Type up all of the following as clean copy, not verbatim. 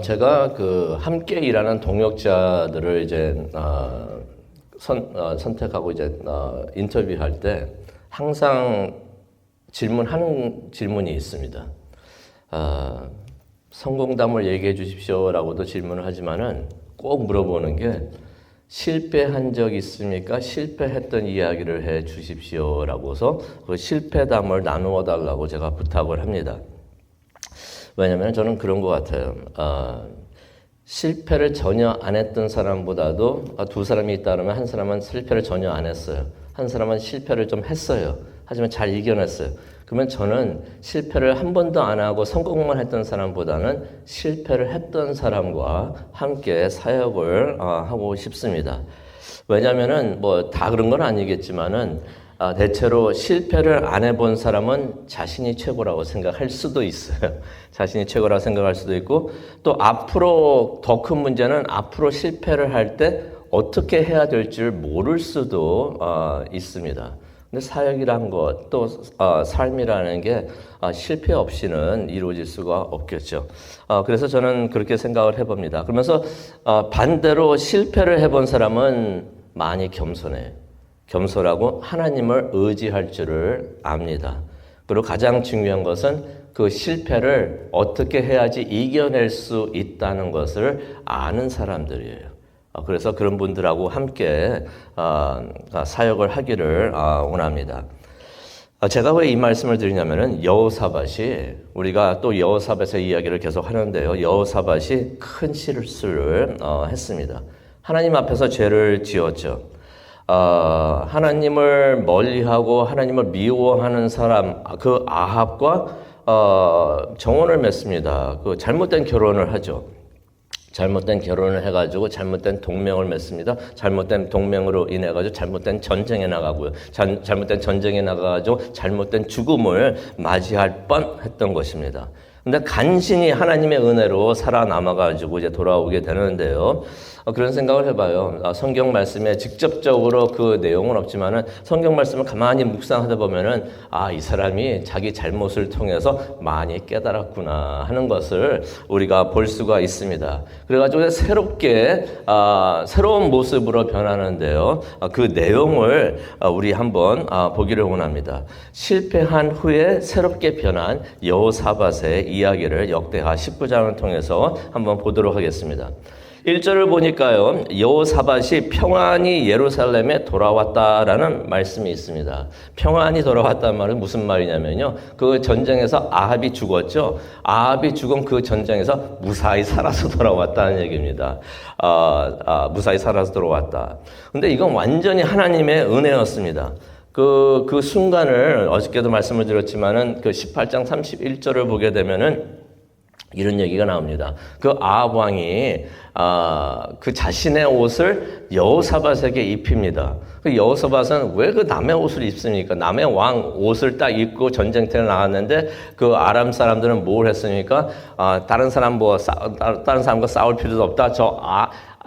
제가 그 함께 일하는 동역자들을 이제 선택하고 이제 인터뷰할 때 항상 질문하는 질문이 있습니다. 성공담을 얘기해 주십시오라고도 질문을 하지만은 꼭 물어보는 게 실패한 적 있습니까? 실패했던 이야기를 해 주십시오라고서 그 실패담을 나누어 달라고 제가 부탁을 합니다. 왜냐하면 저는 그런 것 같아요. 실패를 전혀 안 했던 사람보다도 두 사람이 있다 그러면 한 사람은 실패를 전혀 안 했어요. 한 사람은 실패를 좀 했어요. 하지만 잘 이겨냈어요. 그러면 저는 실패를 한 번도 안 하고 성공만 했던 사람보다는 실패를 했던 사람과 함께 사역을 하고 싶습니다. 왜냐하면은 뭐 다 그런 건 아니겠지만은 대체로 실패를 안 해본 사람은 자신이 최고라고 생각할 수도 있어요. 자신이 최고라고 생각할 수도 있고, 또 앞으로 더 큰 문제는 앞으로 실패를 할 때 어떻게 해야 될 줄 모를 수도 있습니다. 근데 사역이란 것, 또 삶이라는 게 실패 없이는 이루어질 수가 없겠죠. 그래서 저는 그렇게 생각을 해봅니다. 그러면서 반대로 실패를 해본 사람은 많이 겸손해요. 겸손하고 하나님을 의지할 줄을 압니다. 그리고 가장 중요한 것은 그 실패를 어떻게 해야지 이겨낼 수 있다는 것을 아는 사람들이에요. 그래서 그런 분들하고 함께 사역을 하기를 원합니다. 제가 왜 이 말씀을 드리냐면은 여호사밧이, 우리가 또 여호사밧의 이야기를 계속 하는데요. 여호사밧이 큰 실수를 했습니다. 하나님 앞에서 죄를 지었죠. 하나님을 멀리하고 하나님을 미워하는 사람, 그 아합과 정혼을 맺습니다. 그 잘못된 결혼을 하죠. 잘못된 결혼을 해가지고 잘못된 동맹을 맺습니다. 잘못된 동맹으로 인해가지고 잘못된 전쟁에 나가고요. 잘못된 전쟁에 나가가지고 잘못된 죽음을 맞이할 뻔했던 것입니다. 근데 간신히 하나님의 은혜로 살아남아가지고 이제 돌아오게 되는데요. 그런 생각을 해봐요. 성경 말씀에 직접적으로 그 내용은 없지만은 성경 말씀을 가만히 묵상하다 보면은 이 사람이 자기 잘못을 통해서 많이 깨달았구나 하는 것을 우리가 볼 수가 있습니다. 그래가지고 새롭게 새로운 모습으로 변하는데요. 그 내용을 우리 한번 보기를 원합니다. 실패한 후에 새롭게 변한 여호사밧의 이야기를 역대하 19장을 통해서 한번 보도록 하겠습니다. 1절을 보니까요, 여호사밧이 평안히 예루살렘에 돌아왔다라는 말씀이 있습니다. 평안히 돌아왔다는 말은 무슨 말이냐면요, 그 전쟁에서 아합이 죽었죠. 아합이 죽은 그 전쟁에서 무사히 살아서 돌아왔다는 얘기입니다. 무사히 살아서 돌아왔다. 근데 이건 완전히 하나님의 은혜였습니다. 그 순간을 어저께도 말씀을 드렸지만은 그 18장 31절을 보게 되면은 이런 얘기가 나옵니다. 그 아합 왕이 그 자신의 옷을 여호사밧에게 입힙니다. 그 여호사밧은 왜 그 남의 옷을 입습니까? 남의 왕 옷을 딱 입고 전쟁터에 나갔는데 그 아람 사람들은 뭘 했습니까? 다른 사람과 싸울 필요도 없다.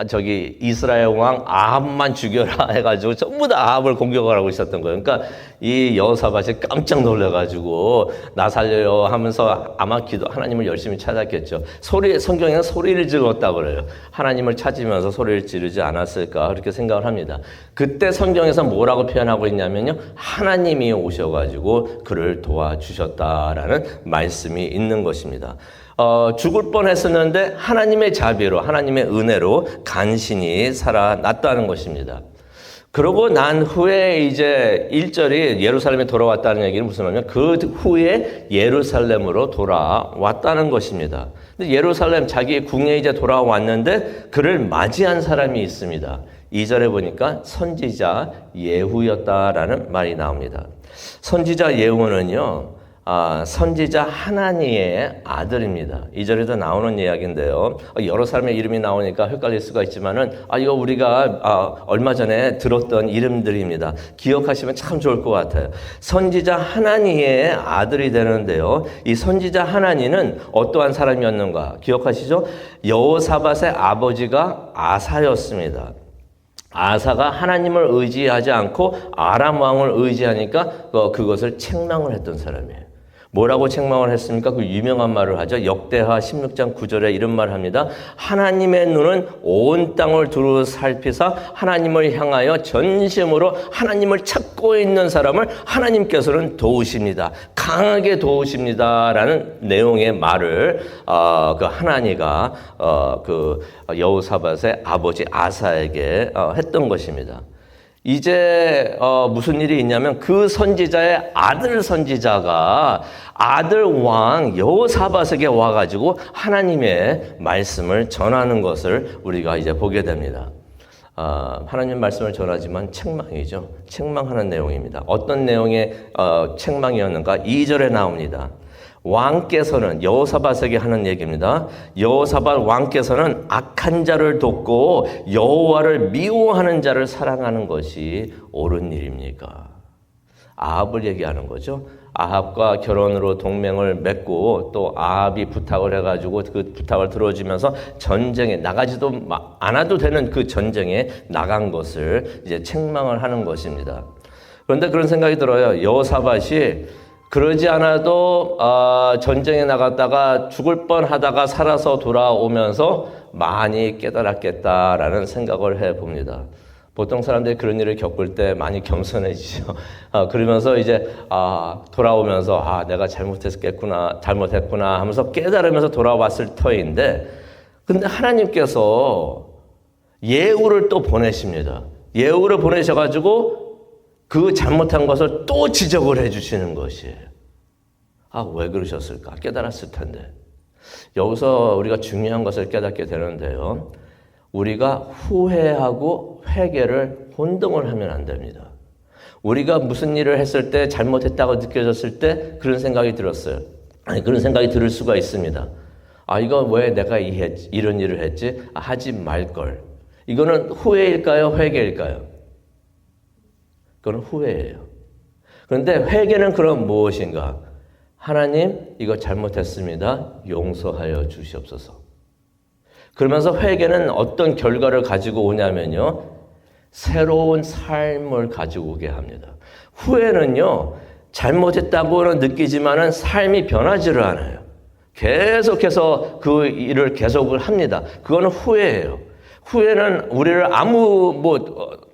저기 이스라엘 왕 아합만 죽여라 해가지고 전부 다 아합을 공격을 하고 있었던 거예요. 그러니까 이 여호사밧이 깜짝 놀라가지고 나 살려요 하면서 아마 하나님을 열심히 찾았겠죠. 성경에는 소리를 질렀다고 그래요. 하나님을 찾으면서 소리를 지르지 않았을까 그렇게 생각을 합니다. 그때 성경에서 뭐라고 표현하고 있냐면요, 하나님이 오셔가지고 그를 도와주셨다라는 말씀이 있는 것입니다. 죽을 뻔했었는데 하나님의 자비로, 하나님의 은혜로 간신히 살아났다는 것입니다. 그러고 난 후에 이제 1절이 예루살렘에 돌아왔다는 얘기는 무슨 말이냐면 그 후에 예루살렘으로 돌아왔다는 것입니다. 근데 예루살렘 자기 궁에 이제 돌아왔는데 그를 맞이한 사람이 있습니다. 2절에 보니까 선지자 예후였다라는 말이 나옵니다. 선지자 예후는요, 선지자 하나니의 아들입니다. 2절에도 나오는 이야기인데요. 여러 사람의 이름이 나오니까 헷갈릴 수가 있지만은, 이거 우리가 얼마 전에 들었던 이름들입니다. 기억하시면 참 좋을 것 같아요. 선지자 하나니의 아들이 되는데요. 이 선지자 하나니는 어떠한 사람이었는가? 기억하시죠? 여호사밧의 아버지가 아사였습니다. 아사가 하나님을 의지하지 않고 아람 왕을 의지하니까 그것을 책망을 했던 사람이에요. 뭐라고 책망을 했습니까? 그 유명한 말을 하죠. 역대하 16장 9절에 이런 말을 합니다. 하나님의 눈은 온 땅을 두루 살피사 하나님을 향하여 전심으로 하나님을 찾고 있는 사람을 하나님께서는 도우십니다. 강하게 도우십니다. 라는 내용의 말을 그 하나니가 그 여호사밧의 아버지 아사에게 했던 것입니다. 이제 무슨 일이 있냐면 그 선지자의 아들 선지자가 아들 왕 여호사밧에게 와가지고 하나님의 말씀을 전하는 것을 우리가 이제 보게 됩니다. 하나님 말씀을 전하지만 책망이죠. 책망하는 내용입니다. 어떤 내용의 책망이었는가? 2절에 나옵니다. 왕께서는 여호사밧에게 하는 얘기입니다. 여호사밧 왕께서는 악한 자를 돕고 여호와를 미워하는 자를 사랑하는 것이 옳은 일입니까? 아합을 얘기하는 거죠. 아합과 결혼으로 동맹을 맺고 또 아합이 부탁을 해가지고 그 부탁을 들어주면서 전쟁에 나가지도 않아도 되는 그 전쟁에 나간 것을 이제 책망을 하는 것입니다. 그런데 그런 생각이 들어요. 여호사밧이 그러지 않아도 전쟁에 나갔다가 죽을 뻔하다가 살아서 돌아오면서 많이 깨달았겠다라는 생각을 해봅니다. 보통 사람들이 그런 일을 겪을 때 많이 겸손해지죠. 그러면서 이제 돌아오면서 내가 잘못했구나 하면서 깨달으면서 돌아왔을 터인데, 근데 하나님께서 예후를 또 보내십니다. 예후를 보내셔가지고 그 잘못한 것을 또 지적을 해주시는 것이에요. 왜 그러셨을까? 깨달았을 텐데. 여기서 우리가 중요한 것을 깨닫게 되는데요. 우리가 후회하고 회개를 혼동을 하면 안 됩니다. 우리가 무슨 일을 했을 때 잘못했다고 느껴졌을 때 그런 생각이 들었어요. 그런 생각이 들을 수가 있습니다. 이거 왜 내가 이런 일을 했지? 하지 말걸. 이거는 후회일까요? 회개일까요? 그건 후회예요. 그런데 회개는 그럼 무엇인가? 하나님, 이거 잘못했습니다. 용서하여 주시옵소서. 그러면서 회개는 어떤 결과를 가지고 오냐면요. 새로운 삶을 가지고 오게 합니다. 후회는요. 잘못했다고는 느끼지만은 삶이 변하지를 않아요. 계속해서 그 일을 계속을 합니다. 그거는 후회예요. 후회는 우리를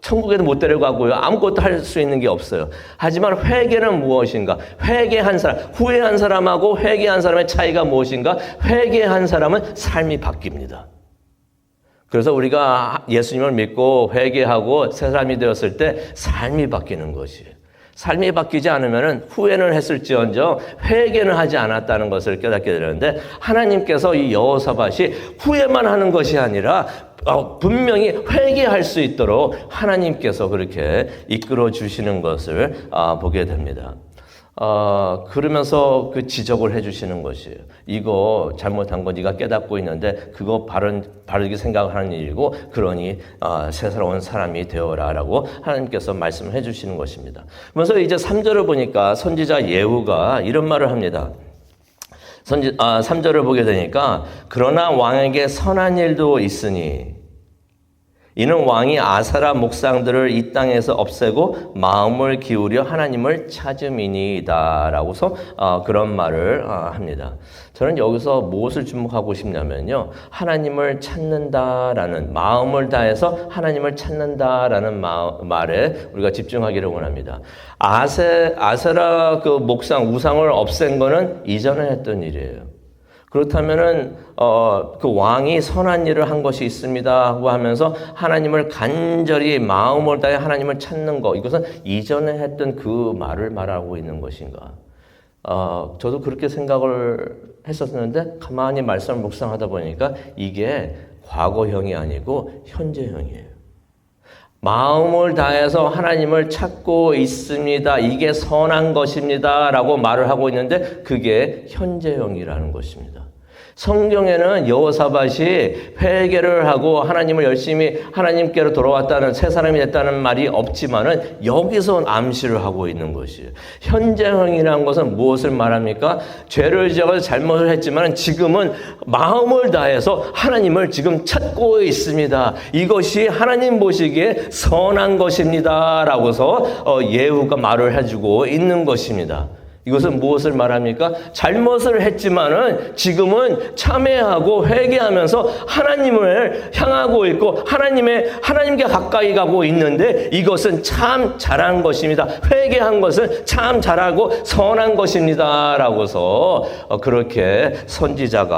천국에도 못 데려가고요. 아무것도 할 수 있는 게 없어요. 하지만 회개는 무엇인가? 회개한 사람, 후회한 사람하고 회개한 사람의 차이가 무엇인가? 회개한 사람은 삶이 바뀝니다. 그래서 우리가 예수님을 믿고 회개하고 새 사람이 되었을 때 삶이 바뀌는 것이에요. 삶이 바뀌지 않으면 후회는 했을지언정 회개는 하지 않았다는 것을 깨닫게 되는데, 하나님께서 이 여호사밧이 후회만 하는 것이 아니라 분명히 회개할 수 있도록 하나님께서 그렇게 이끌어 주시는 것을 보게 됩니다. 그러면서 그 지적을 해주시는 것이에요. 이거 잘못한 거 네가 깨닫고 있는데 그거 바르게 생각하는 일이고, 그러니 새로운 사람이 되어라라고 하나님께서 말씀을 해주시는 것입니다. 그래서 이제 3절을 보니까 선지자 예후가 이런 말을 합니다. 3절을 보게 되니까, 그러나 왕에게 선한 일도 있으니 이는 왕이 아사라 목상들을 이 땅에서 없애고 마음을 기울여 하나님을 찾음이니이다 라고서 그런 말을 합니다. 저는 여기서 무엇을 주목하고 싶냐면요, 하나님을 찾는다라는, 마음을 다해서 하나님을 찾는다라는 말에 우리가 집중하기를 원합니다. 아세라 그 목상 우상을 없앤 거는 이전에 했던 일이에요. 그렇다면은 그 왕이 선한 일을 한 것이 있습니다 하고 하면서 하나님을 간절히 마음을 다해 하나님을 찾는 것, 이것은 이전에 했던 그 말을 말하고 있는 것인가? 저도 그렇게 생각을 했었는데 가만히 말씀을 묵상하다 보니까 이게 과거형이 아니고 현재형이에요. 마음을 다해서 하나님을 찾고 있습니다. 이게 선한 것입니다 라고 말을 하고 있는데 그게 현재형이라는 것입니다. 성경에는 여호사밧이 회개를 하고 하나님을 열심히 하나님께로 돌아왔다는, 새 사람이 됐다는 말이 없지만은 여기서 암시를 하고 있는 것이에요. 현재형이라는 것은 무엇을 말합니까? 죄를 지어서 잘못을 했지만 지금은 마음을 다해서 하나님을 지금 찾고 있습니다. 이것이 하나님 보시기에 선한 것입니다 라고서 예후가 말을 해주고 있는 것입니다. 이것은 무엇을 말합니까? 잘못을 했지만은 지금은 참회하고 회개하면서 하나님을 향하고 있고 하나님께 가까이 가고 있는데 이것은 참 잘한 것입니다. 회개한 것은 참 잘하고 선한 것입니다. 라고서 그렇게 선지자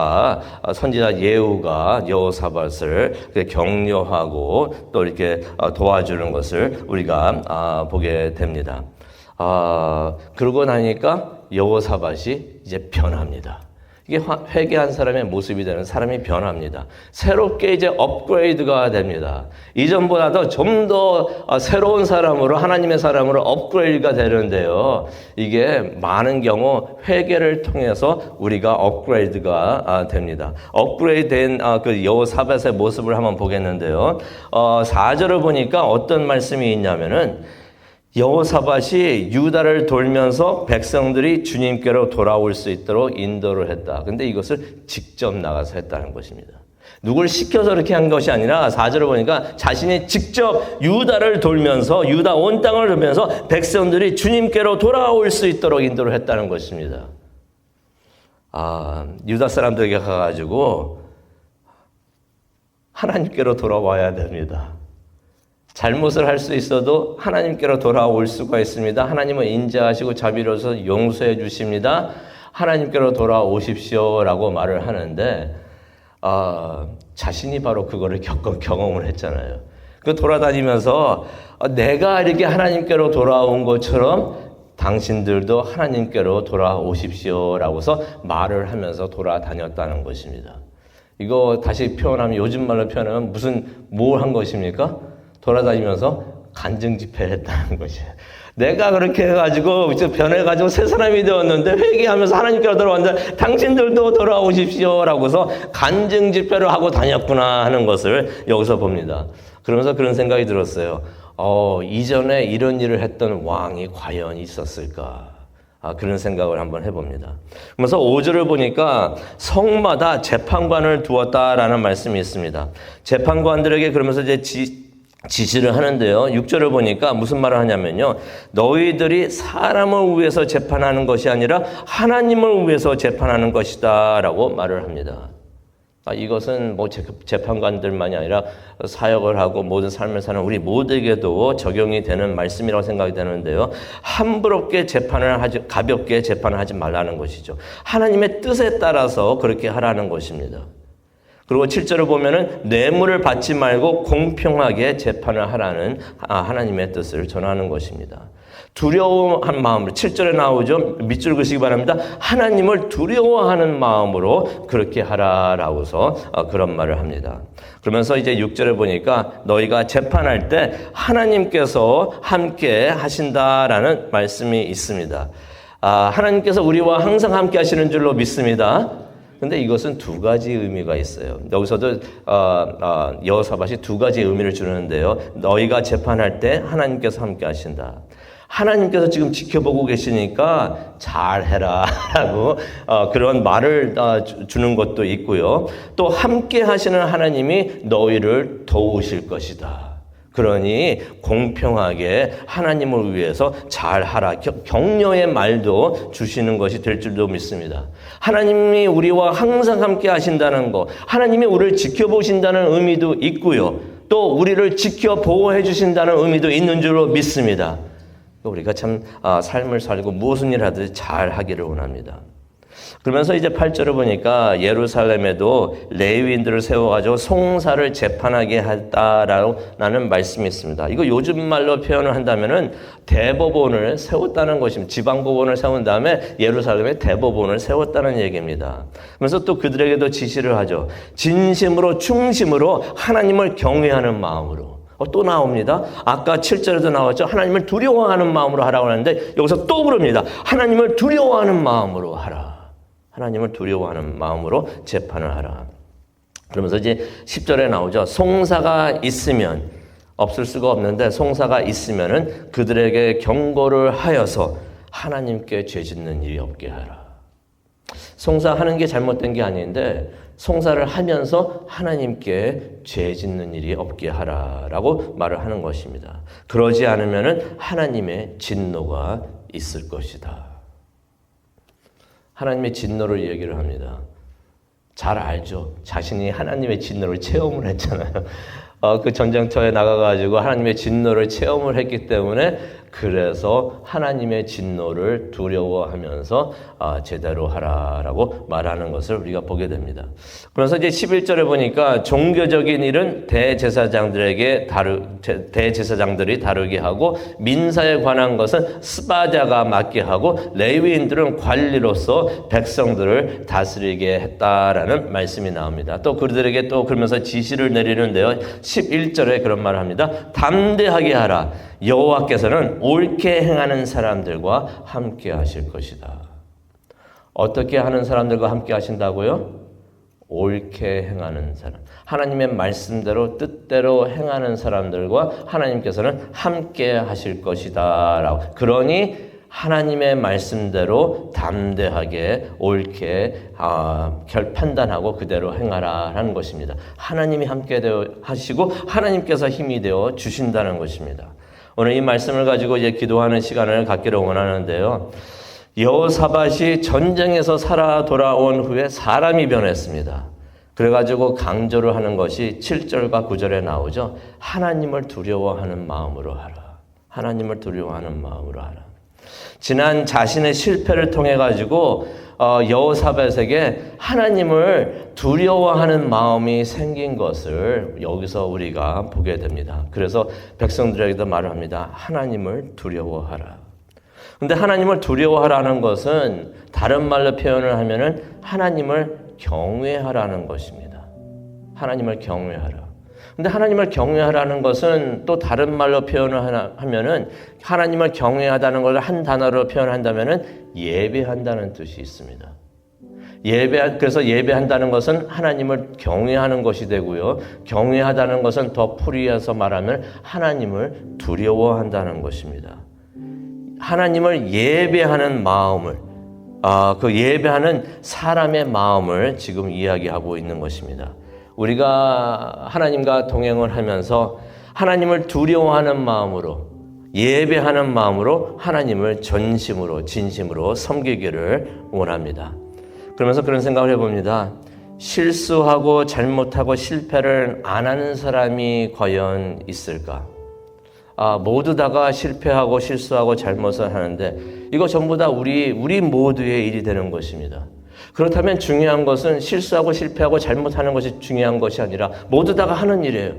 예후가 여호사밧을 격려하고 또 이렇게 도와주는 것을 우리가 보게 됩니다. 그러고 나니까 여호사밧이 이제 변합니다. 이게 회개한 사람의 모습이 되는 사람이 변합니다. 새롭게 이제 업그레이드가 됩니다. 이전보다도 좀 더 새로운 사람으로 하나님의 사람으로 업그레이드가 되는데요. 이게 많은 경우 회개를 통해서 우리가 업그레이드가 됩니다. 업그레이드된 그 여호사밧의 모습을 한번 보겠는데요. 4절을 보니까 어떤 말씀이 있냐면은 여호사밧이 유다를 돌면서 백성들이 주님께로 돌아올 수 있도록 인도를 했다. 근데 이것을 직접 나가서 했다는 것입니다. 누굴 시켜서 그렇게 한 것이 아니라 4절을 보니까 자신이 직접 유다를 돌면서 유다 온 땅을 돌면서 백성들이 주님께로 돌아올 수 있도록 인도를 했다는 것입니다. 유다 사람들에게 가가지고 하나님께로 돌아와야 됩니다. 잘못을 할 수 있어도 하나님께로 돌아올 수가 있습니다. 하나님은 인자하시고 자비로워서 용서해 주십니다. 하나님께로 돌아오십시오라고 말을 하는데 자신이 바로 그거를 경험을 했잖아요. 그 돌아다니면서 내가 이렇게 하나님께로 돌아온 것처럼 당신들도 하나님께로 돌아오십시오라고서 말을 하면서 돌아다녔다는 것입니다. 이거 다시 표현하면 요즘 말로 표현하면 뭘 한 것입니까? 돌아다니면서 간증 집회를 했다는 것이에요. 내가 그렇게 해가지고 변해가지고 새 사람이 되었는데 회개하면서 하나님께로 돌아왔는데 당신들도 돌아오십시오라고서 간증 집회를 하고 다녔구나 하는 것을 여기서 봅니다. 그러면서 그런 생각이 들었어요. 이전에 이런 일을 했던 왕이 과연 있었을까? 그런 생각을 한번 해봅니다. 그래서 5절을 보니까 성마다 재판관을 두었다라는 말씀이 있습니다. 재판관들에게 그러면서 이제 지시를 하는데요. 6절을 보니까 무슨 말을 하냐면요. 너희들이 사람을 위해서 재판하는 것이 아니라 하나님을 위해서 재판하는 것이다 라고 말을 합니다. 이것은 재판관들만이 아니라 사역을 하고 모든 삶을 사는 우리 모두에게도 적용이 되는 말씀이라고 생각이 되는데요. 함부롭게 가볍게 재판을 하지 말라는 것이죠. 하나님의 뜻에 따라서 그렇게 하라는 것입니다. 그리고 7절을 보면은 뇌물을 받지 말고 공평하게 재판을 하라는 하나님의 뜻을 전하는 것입니다. 두려워한 마음으로 7절에 나오죠. 밑줄 그시기 바랍니다. 하나님을 두려워하는 마음으로 그렇게 하라라고서 그런 말을 합니다. 그러면서 이제 6절에 보니까 너희가 재판할 때 하나님께서 함께 하신다라는 말씀이 있습니다. 하나님께서 우리와 항상 함께 하시는 줄로 믿습니다. 근데 이것은 두 가지 의미가 있어요. 여기서도 여호사밧이 두 가지 의미를 주는데요. 너희가 재판할 때 하나님께서 함께 하신다. 하나님께서 지금 지켜보고 계시니까 잘해라 라고 그런 말을 주는 것도 있고요. 또 함께 하시는 하나님이 너희를 도우실 것이다. 그러니 공평하게 하나님을 위해서 잘하라. 격려의 말도 주시는 것이 될 줄도 믿습니다. 하나님이 우리와 항상 함께 하신다는 것, 하나님이 우리를 지켜보신다는 의미도 있고요. 또 우리를 지켜 보호해 주신다는 의미도 있는 줄로 믿습니다. 우리가 참 삶을 살고 무슨 일 하든지 잘 하기를 원합니다. 그러면서 이제 8절을 보니까 예루살렘에도 레위인들을 세워가지고 송사를 재판하게 했다라는 말씀이 있습니다. 이거 요즘 말로 표현을 한다면은 대법원을 세웠다는 것입니다. 지방법원을 세운 다음에 예루살렘에 대법원을 세웠다는 얘기입니다. 그러면서 또 그들에게도 지시를 하죠. 진심으로 충심으로 하나님을 경외하는 마음으로. 또 나옵니다. 아까 7절에도 나왔죠. 하나님을 두려워하는 마음으로 하라고 하는데 여기서 또 그럽니다. 하나님을 두려워하는 마음으로 하라. 하나님을 두려워하는 마음으로 재판을 하라. 그러면서 이제 10절에 나오죠. 송사가 있으면, 없을 수가 없는데 송사가 있으면은 그들에게 경고를 하여서 하나님께 죄 짓는 일이 없게 하라. 송사하는 게 잘못된 게 아닌데 송사를 하면서 하나님께 죄 짓는 일이 없게 하라라고 말을 하는 것입니다. 그러지 않으면은 하나님의 진노가 있을 것이다. 하나님의 진노를 얘기를 합니다. 잘 알죠. 자신이 하나님의 진노를 체험을 했잖아요. 그 전쟁터에 나가가지고 하나님의 진노를 체험을 했기 때문에 그래서 하나님의 진노를 두려워하면서 제대로 하라라고 말하는 것을 우리가 보게 됩니다. 그래서 이제 11절에 보니까 종교적인 일은 대제사장들이 다루게 하고 민사에 관한 것은 스바자가 맡게 하고 레위인들은 관리로서 백성들을 다스리게 했다라는 말씀이 나옵니다. 또 그들에게 또 그러면서 지시를 내리는데요. 11절에 그런 말을 합니다. 담대하게 하라. 여호와께서는 옳게 행하는 사람들과 함께 하실 것이다. 어떻게 하는 사람들과 함께 하신다고요? 옳게 행하는 사람. 하나님의 말씀대로 뜻대로 행하는 사람들과 하나님께서는 함께 하실 것이다 라고. 그러니 하나님의 말씀대로 담대하게 옳게 판단하고 그대로 행하라라는 것입니다. 하나님이 함께 하시고 하나님께서 힘이 되어 주신다는 것입니다. 오늘 이 말씀을 가지고 이제 기도하는 시간을 갖기를 원하는데요. 여호사밧이 전쟁에서 살아 돌아온 후에 사람이 변했습니다. 그래가지고 강조를 하는 것이 7절과 9절에 나오죠. 하나님을 두려워하는 마음으로 하라. 하나님을 두려워하는 마음으로 하라. 지난 자신의 실패를 통해 가지고 여호사밧에게 하나님을 두려워하는 마음이 생긴 것을 여기서 우리가 보게 됩니다. 그래서 백성들에게도 말을 합니다. 하나님을 두려워하라. 근데 하나님을 두려워하라는 것은 다른 말로 표현을 하면은 하나님을 경외하라는 것입니다. 하나님을 경외하라. 근데 하나님을 경외하라는 것은 또 다른 말로 표현을 하면은 하나님을 경외하다는 걸 한 단어로 표현한다면은 예배한다는 뜻이 있습니다. 그래서 예배한다는 것은 하나님을 경외하는 것이 되고요. 경외하다는 것은 더 풀이해서 말하면 하나님을 두려워한다는 것입니다. 하나님을 예배하는 마음을, 그 예배하는 사람의 마음을 지금 이야기하고 있는 것입니다. 우리가 하나님과 동행을 하면서 하나님을 두려워하는 마음으로, 예배하는 마음으로 하나님을 전심으로, 진심으로 섬기기를 원합니다. 그러면서 그런 생각을 해봅니다. 실수하고 잘못하고 실패를 안 하는 사람이 과연 있을까? 모두 다가 실패하고 실수하고 잘못을 하는데 이거 전부 다 우리 모두의 일이 되는 것입니다. 그렇다면 중요한 것은 실수하고 실패하고 잘못하는 것이 중요한 것이 아니라 모두 다가 하는 일이에요.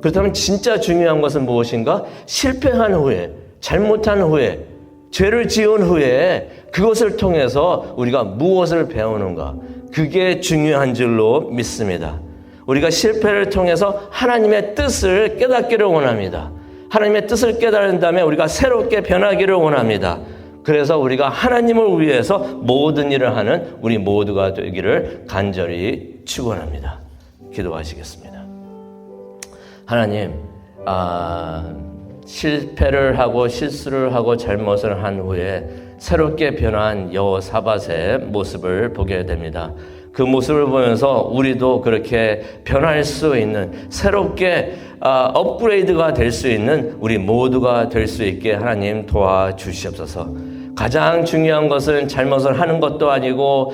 그렇다면 진짜 중요한 것은 무엇인가? 실패한 후에, 잘못한 후에, 죄를 지은 후에 그것을 통해서 우리가 무엇을 배우는가? 그게 중요한 줄로 믿습니다. 우리가 실패를 통해서 하나님의 뜻을 깨닫기를 원합니다. 하나님의 뜻을 깨달은 다음에 우리가 새롭게 변하기를 원합니다. 그래서 우리가 하나님을 위해서 모든 일을 하는 우리 모두가 되기를 간절히 축원합니다. 기도하시겠습니다. 하나님, 실패를 하고 실수를 하고 잘못을 한 후에 새롭게 변한 여호사밧의 모습을 보게 됩니다. 그 모습을 보면서 우리도 그렇게 변할 수 있는, 새롭게 업그레이드가 될 수 있는 우리 모두가 될 수 있게 하나님 도와주시옵소서. 가장 중요한 것은 잘못을 하는 것도 아니고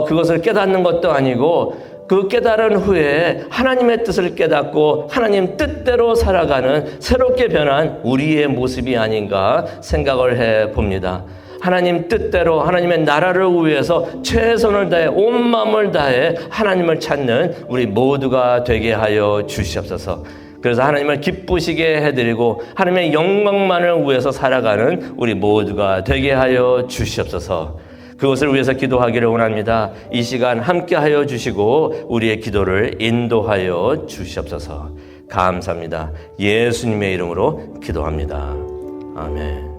그것을 깨닫는 것도 아니고 그 깨달은 후에 하나님의 뜻을 깨닫고 하나님 뜻대로 살아가는 새롭게 변한 우리의 모습이 아닌가 생각을 해봅니다. 하나님 뜻대로 하나님의 나라를 위해서 최선을 다해 온 마음을 다해 하나님을 찾는 우리 모두가 되게 하여 주시옵소서. 그래서 하나님을 기쁘시게 해드리고 하나님의 영광만을 위해서 살아가는 우리 모두가 되게 하여 주시옵소서. 그것을 위해서 기도하기를 원합니다. 이 시간 함께 하여 주시고 우리의 기도를 인도하여 주시옵소서. 감사합니다. 예수님의 이름으로 기도합니다. 아멘.